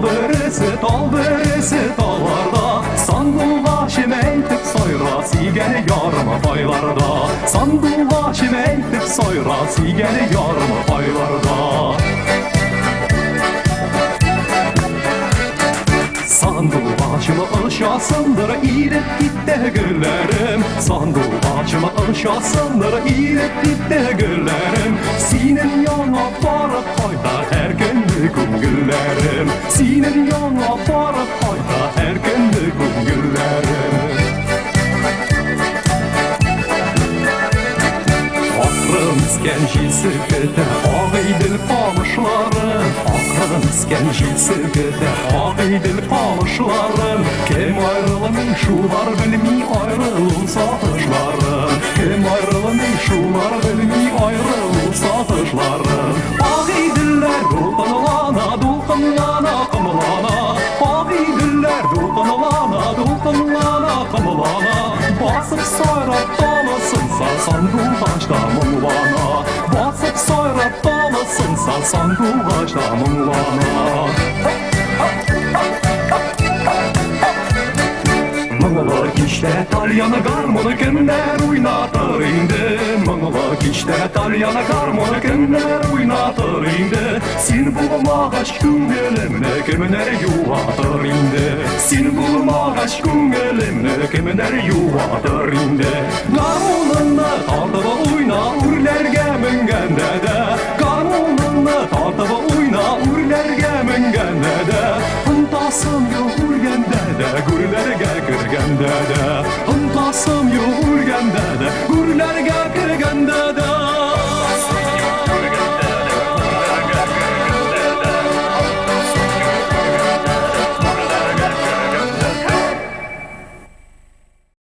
birisi dağlarda Sandılaşım eytip soyra sigeni yarma paylarda Sandılaşım eytip soyra sigeni yarma paylarda Sandılaşımı aşasındır iğret gitti güllerim Sandılaşımı aşasındır iğret gitti güllerim Sinin yana varıp hayda her günlüküm güllerim Sinin yana varıp hayda her günlüküm güllerim Genci sirkete ağıydil pamışlarım Akrınız genci sirkete ağıydil pamışlarım Kim ayrılın şular bilmi ayrılın satışlarım Kim ayrılın şular bilmi ayrılın satışlarım Ağıydiller dulkanlana dulkanlana kımlana Ağıydiller dulkanlana dulkanlana kımlana Basıp sayrat dalasın sarsan duldaşta mumlana Basıp sayrat dalasın sarsan duldaşta mumlana Mıngılak işte Talyanı karmını kimler oynatır indi Mıngılak işte Talyanı karmını kimler oynatır indi Sen bulma aşkın elimle kimler yuvatır indi Sen bulma aşkın elimle kimler yuvatır indi Karmonunu tartıp oyna urlerge mingende de Karmonunu tartıp oyna urlerge mingende de Hıntasım yok urgende de gürlerge kirgende de Hıntasım yok urgende de gürlerge kirgende de